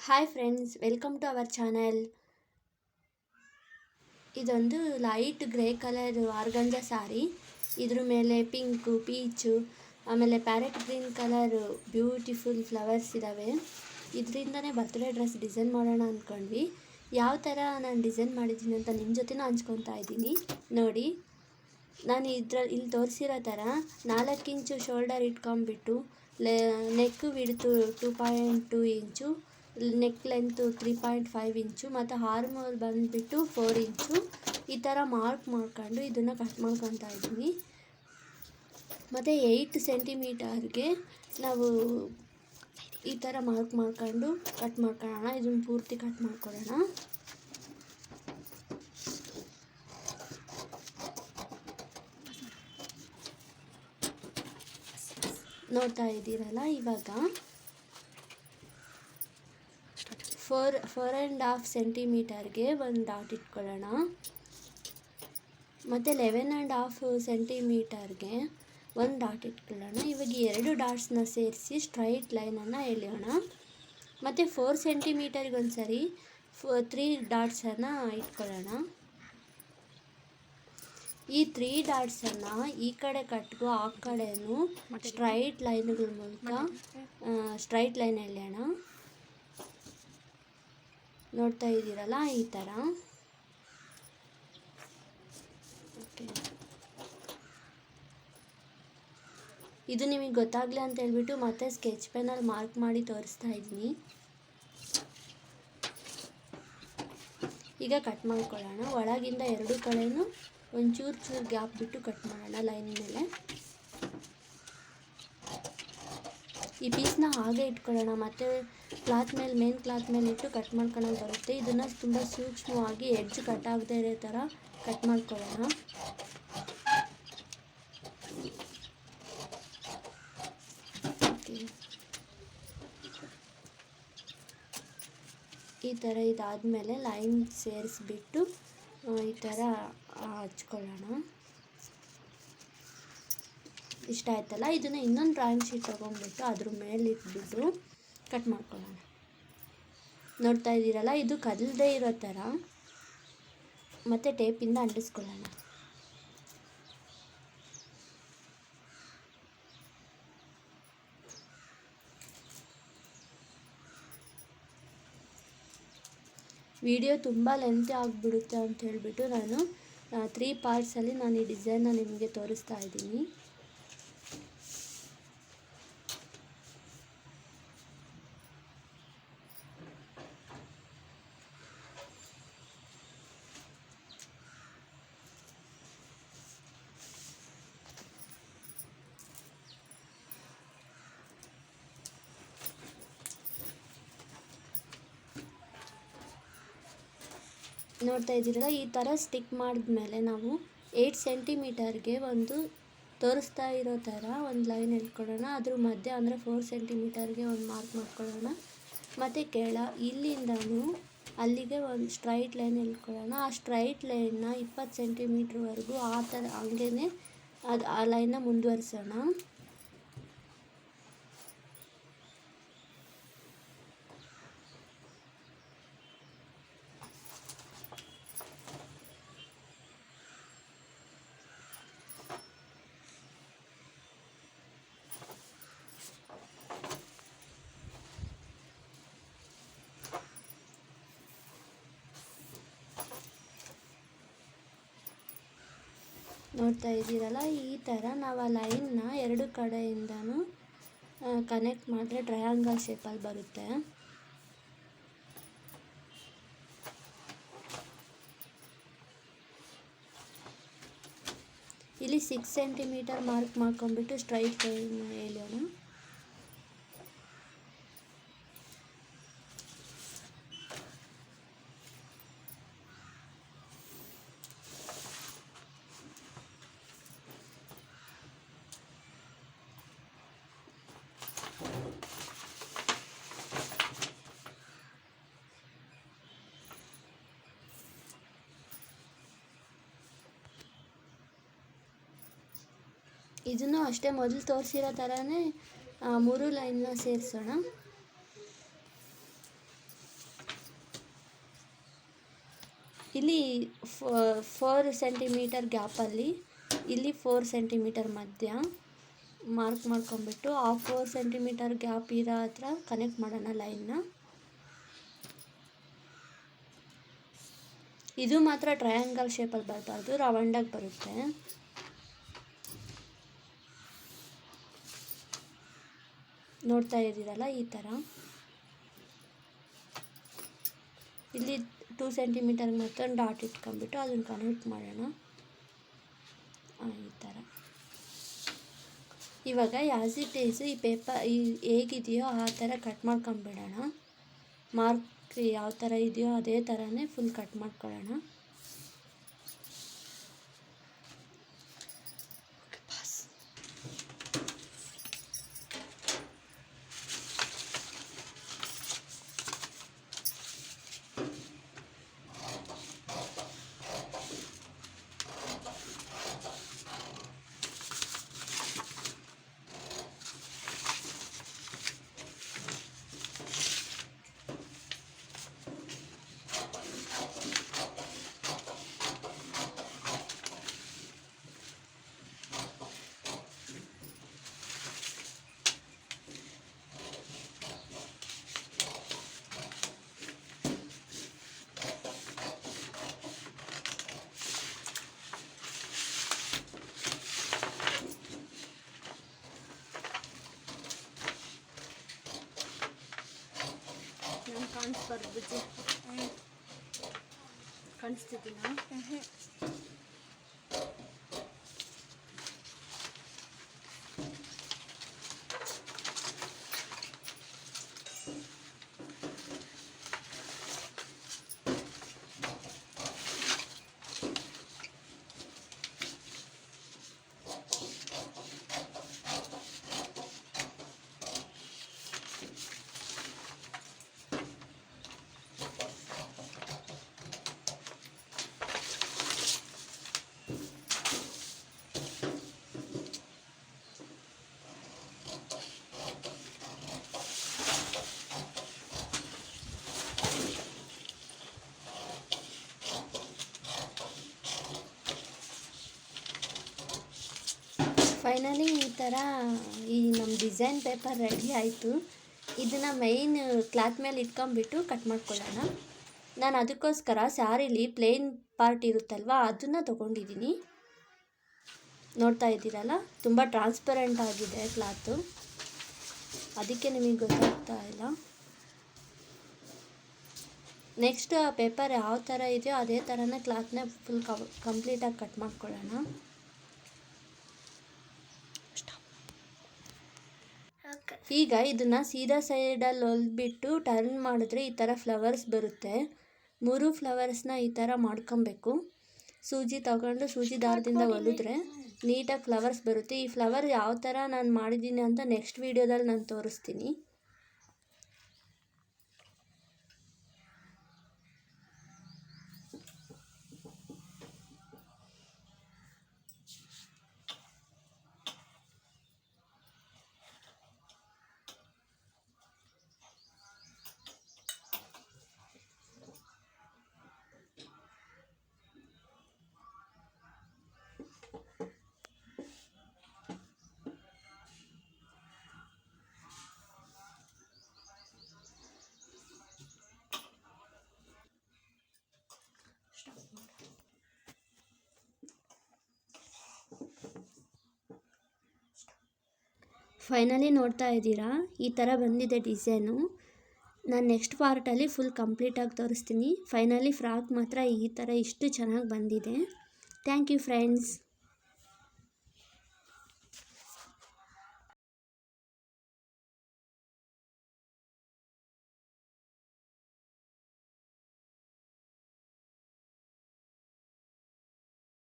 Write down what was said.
Hi friends, welcome to our channel. ಇದೊಂದು light grey colour organza sari. ಇದ್ರ ಮೇಲೆ pink, peach, ಆಮೇಲೆ parrot green colour beautiful flowers ಇದ್ದಾವೆ. ಇದರಿಂದನೇ ಬರ್ತ್ಡೇ ಡ್ರೆಸ್ ಡಿಸೈನ್ ಮಾಡೋಣ ಅಂದ್ಕೊಂಡ್ವಿ. ಯಾವ ಥರ ನಾನು ಡಿಸೈನ್ ಮಾಡಿದ್ದೀನಿ ಅಂತ ನಿಮ್ಮ ಜೊತೆನೂ ಹಂಚ್ಕೊತಾ ಇದ್ದೀನಿ ನೋಡಿ. ನಾನು ಇಲ್ಲಿ ತೋರಿಸಿರೋ ಥರ 4 ಇಂಚು ಶೋಲ್ಡರ್ ಇಟ್ಕೊಂಡ್ಬಿಟ್ಟು ನೆಕ್ ವಿಡ್ತು 2.2 ಇಂಚು, ನೆಕ್ ಲೆಂತು 3.5 ಇಂಚು ಮತ್ತು ಆರ್ಮೋಲ್ ಬಂದುಬಿಟ್ಟು 4 ಇಂಚು ಈ ಥರ ಮಾರ್ಕ್ ಮಾಡ್ಕೊಂಡು ಇದನ್ನು ಕಟ್ ಮಾಡ್ಕೊತಾ ಇದ್ದೀನಿ. ಮತ್ತು 8 ಸೆಂಟಿಮೀಟರ್ಗೆ ನಾವು ಈ ಥರ ಮಾರ್ಕ್ ಮಾಡ್ಕೊಂಡು ಕಟ್ ಮಾಡ್ಕೊಳ್ಳೋಣ. ಇದನ್ನು ಪೂರ್ತಿ ಕಟ್ ಮಾಡ್ಕೊಳ್ಳೋಣ. ನೋಡ್ತಾ ಇದ್ದೀರಲ್ಲ, ಇವಾಗ 4.5 ಸೆಂಟಿಮೀಟರ್ಗೆ ಒಂದು ಡಾಟ್ ಇಟ್ಕೊಳ್ಳೋಣ. ಮತ್ತು 11.5 ಸೆಂಟಿಮೀಟರ್ಗೆ ಒಂದು ಡಾಟ್ ಇಟ್ಕೊಳ್ಳೋಣ. ಇವಾಗ 2 ಡಾಟ್ಸ್ನ ಸೇರಿಸಿ ಸ್ಟ್ರೈಟ್ ಲೈನನ್ನು ಎಳೆಯೋಣ. ಮತ್ತು 4 ಸೆಂಟಿಮೀಟರ್ಗೆ ಒಂದು ಸರಿ 3 ಡಾಟ್ಸನ್ನು ಇಟ್ಕೊಳ್ಳೋಣ. ಈ 3 ಡಾಟ್ಸನ್ನು ಈ ಕಡೆ ಕಟ್ಗೂ ಆ ಕಡೆಯೂ ಸ್ಟ್ರೈಟ್ ಲೈನ್ಗಳ ಮೂಲಕ ಸ್ಟ್ರೈಟ್ ಲೈನ್ ಎಳೆಯೋಣ. ನೋಡ್ತಾ ಇದ್ದೀರಲ್ಲ, ಈ ಥರ. ಇದು ನಿಮಗೆ ಗೊತ್ತಾಗಲಿ ಅಂತ ಹೇಳ್ಬಿಟ್ಟು ಮತ್ತೆ ಸ್ಕೆಚ್ ಪೆನ್ನಲ್ಲಿ ಮಾರ್ಕ್ ಮಾಡಿ ತೋರಿಸ್ತಾ ಇದ್ದೀನಿ. ಈಗ ಕಟ್ ಮಾಡ್ಕೊಳ್ಳೋಣ. ಒಳಗಿಂದ 2 ಕಡೆಯೂ ಒಂಚೂರು ಗ್ಯಾಪ್ ಬಿಟ್ಟು ಕಟ್ ಮಾಡೋಣ ಲೈನ್ ಮೇಲೆ. ಈ ಪೀಸ್ನ ಹಾಗೆ ಇಟ್ಕೊಳ್ಳೋಣ. ಮತ್ತು ಮೇನ್ ಕ್ಲಾತ್ ಮೇಲೆ ಇಟ್ಟು ಕಟ್ ಮಾಡ್ಕೊಳ್ಳೋದು ಬರುತ್ತೆ. ಇದನ್ನು ತುಂಬ ಸೂಕ್ಷ್ಮವಾಗಿ ಎಡ್ಜ್ ಕಟ್ ಆಗದೆ ಇರೋ ಥರ ಕಟ್ ಮಾಡ್ಕೊಳ್ಳೋಣ. ಈ ಥರ ಇದಾದಮೇಲೆ ಲೈನ್ ಸೇರಿಸ್ಬಿಟ್ಟು ಈ ಥರ ಹಚ್ಕೊಳ್ಳೋಣ. ಇಷ್ಟ ಆಯ್ತಲ್ಲ. ಇದನ್ನು ಇನ್ನೊಂದು ಡ್ರಾಯಿಂಗ್ ಶೀಟ್ ತೊಗೊಂಡ್ಬಿಟ್ಟು ಅದ್ರ ಮೇಲೆ ಇಟ್ಬಿಟ್ಟು ಕಟ್ ಮಾಡ್ಕೊಳ್ಳೋಣ. ನೋಡ್ತಾ ಇದ್ದೀರಲ್ಲ, ಇದು ಕದಲದೇ ಇರೋ ಥರ ಮತ್ತು ಟೇಪಿಂದ ಅಂಟಿಸ್ಕೊಳ್ಳೋಣ. ವಿಡಿಯೋ ತುಂಬ ಲೆಂತಿ ಆಗಿಬಿಡುತ್ತೆ ಅಂತ ಹೇಳಿಬಿಟ್ಟು ನಾನು 3 ಪಾರ್ಟ್ಸಲ್ಲಿ ಈ ಡಿಸೈನ್ನ ನಿಮಗೆ ತೋರಿಸ್ತಾ ಇದ್ದೀನಿ. ನೋಡ್ತಾ ಇದ್ದೀರಲ್ಲ, ಈ ಥರ ಸ್ಟಿಕ್ ಮಾಡಿದ್ಮೇಲೆ ನಾವು 8 ಸೆಂಟಿಮೀಟರ್ಗೆ ಒಂದು ತೋರಿಸ್ತಾ ಇರೋ ಥರ ಒಂದು ಲೈನ್ ಎಳ್ಕೊಳ್ಳೋಣ. ಅದ್ರ ಮಧ್ಯೆ ಅಂದರೆ 4 ಸೆಂಟಿಮೀಟರ್ಗೆ ಒಂದು ಮಾರ್ಕ್ ಮಾಡ್ಕೊಳ್ಳೋಣ. ಮತ್ತು ಇಲ್ಲಿಂದನೂ ಅಲ್ಲಿಗೆ ಒಂದು ಸ್ಟ್ರೈಟ್ ಲೈನ್ ಎಳ್ಕೊಳ್ಳೋಣ. ಆ ಸ್ಟ್ರೈಟ್ ಲೈನ್ನ 20 ಸೆಂಟಿಮೀಟ್ರ್ವರೆಗೂ ಆ ಥರ ಹಂಗೇ ಆ ಲೈನ್ನ ಮುಂದುವರಿಸೋಣ. ನೋಡ್ತಾ ಇದ್ದೀರಲ್ಲ, ಈ ಥರ ನಾವು ಆ ಲೈನ್ನ 2 ಕಡೆಯಿಂದನೂ ಕನೆಕ್ಟ್ ಮಾಡಿದ್ರೆ ಟ್ರಯಾಂಗಲ್ ಶೇಪಲ್ಲಿ ಬರುತ್ತೆ. ಇಲ್ಲಿ 6 ಸೆಂಟಿಮೀಟರ್ ಮಾರ್ಕ್ ಮಾಡ್ಕೊಂಡ್ಬಿಟ್ಟು ಸ್ಟ್ರೈಟ್ ಲೈನ್ ಎಳೆಯೋಣ. ಇದನ್ನು ಅಷ್ಟೇ ಮೊದಲು ತೋರಿಸಿರೋ ಥರನೇ 3 ಲೈನ್ನ ಸೇರಿಸೋಣ. ಇಲ್ಲಿ 4 ಸೆಂಟಿಮೀಟರ್ ಗ್ಯಾಪಲ್ಲಿ ಇಲ್ಲಿ 4 ಸೆಂಟಿಮೀಟರ್ ಮಧ್ಯ ಮಾರ್ಕ್ ಮಾಡ್ಕೊಂಬಿಟ್ಟು ಆ 4 ಸೆಂಟಿಮೀಟರ್ ಗ್ಯಾಪ್ ಇರೋ ಹತ್ರ ಕನೆಕ್ಟ್ ಮಾಡೋಣ ಲೈನ್ನ. ಇದು ಮಾತ್ರ ಟ್ರಯಾಂಗಲ್ ಶೇಪಲ್ಲಿ ಬರಬಾರ್ದು, ರೌಂಡಾಗಿ ಬರುತ್ತೆ. ನೋಡ್ತಾ ಇದ್ದೀರಲ್ಲ, ಈ ಥರ. ಇಲ್ಲಿ 2 ಸೆಂಟಿಮೀಟರ್ಗೆ ಮಾತ್ರ ಡಾಟ್ ಇಟ್ಕೊಂಡ್ಬಿಟ್ಟು ಅದನ್ನು ಕನೆಕ್ಟ್ ಮಾಡೋಣ, ಈ ಥರ. ಇವಾಗ ಆ್ಯಸ್ ಇಟ್ ಈಸ್ ಈ ಪೇಪರ್ ಹೇಗಿದೆಯೋ ಆ ಥರ ಕಟ್ ಮಾಡ್ಕೊಂಬಿಡೋಣ. ಮಾರ್ಕ್ ಯಾವ ಥರ ಇದೆಯೋ ಅದೇ ಥರನೇ ಫುಲ್ ಕಟ್ ಮಾಡ್ಕೊಳ್ಳೋಣ. ಕಾಣಿಸ್ಬಾರ್ದು ಬುಜ್ಜಿ, ಕಾಣಿಸ್ತಿದ್ದೀನಾ? ಫೈನಲಿ ಈ ಥರ ಈ ನಮ್ಮ ಡಿಸೈನ್ ಪೇಪರ್ ರೆಡಿ ಆಯಿತು. ಇದನ್ನು ಮೈನ್ ಕ್ಲಾತ್ ಮೇಲೆ ಇಟ್ಕೊಂಬಿಟ್ಟು ಕಟ್ ಮಾಡ್ಕೊಳ್ಳೋಣ. ನಾನು ಅದಕ್ಕೋಸ್ಕರ ಸ್ಯಾರಿಲಿ ಪ್ಲೇನ್ ಪಾರ್ಟ್ ಇರುತ್ತಲ್ವ ಅದನ್ನು ತೊಗೊಂಡಿದ್ದೀನಿ. ನೋಡ್ತಾ ಇದ್ದೀರಲ್ಲ, ತುಂಬ ಟ್ರಾನ್ಸ್ಪರೆಂಟ್ ಆಗಿದೆ ಕ್ಲಾತು, ಅದಕ್ಕೆ ನಿಮಗೆ ಗೊತ್ತಾಗ್ತಾ ಇಲ್ಲ. ನೆಕ್ಸ್ಟ್ ಆ ಪೇಪರ್ ಯಾವ ಥರ ಇದೆಯೋ ಅದೇ ಥರನೇ ಕ್ಲಾತ್ನ ಫುಲ್ ಕಂಪ್ಲೀಟಾಗಿ ಕಟ್ ಮಾಡ್ಕೊಳ್ಳೋಣ. ಈಗ ಇದನ್ನು ಸೀದಾ ಸೈಡಲ್ಲಿ ಹೊಲ್ಬಿಟ್ಟು ಟರ್ನ್ ಮಾಡಿದ್ರೆ ಈ ಥರ ಫ್ಲವರ್ಸ್ ಬರುತ್ತೆ. 3 ಫ್ಲವರ್ಸ್ನ ಈ ಥರ ಮಾಡ್ಕೊಬೇಕು. ಸೂಜಿ ತಗೊಂಡು ಸೂಜಿ ದಾರದಿಂದ ಹೊಲಿದ್ರೆ ನೀಟಾಗಿ ಫ್ಲವರ್ಸ್ ಬರುತ್ತೆ. ಈ ಫ್ಲವರ್ ಯಾವ ಥರ ನಾನು ಮಾಡಿದ್ದೀನಿ ಅಂತ ನೆಕ್ಸ್ಟ್ ವೀಡಿಯೋದಲ್ಲಿ ನಾನು ತೋರಿಸ್ತೀನಿ. ಫೈನಲಿ ನೋಡ್ತಾ ಇದ್ದೀರಾ, ಈ ಥರ ಬಂದಿದೆ ಡಿಸೈನು. ನಾನು ನೆಕ್ಸ್ಟ್ ಪಾರ್ಟಲ್ಲಿ ಫುಲ್ ಕಂಪ್ಲೀಟಾಗಿ ತೋರಿಸ್ತೀನಿ. ಫೈನಲಿ ಫ್ರಾಕ್ ಮಾತ್ರ ಈ ಥರ ಇಷ್ಟು ಚೆನ್ನಾಗಿ ಬಂದಿದೆ. Thank you friends.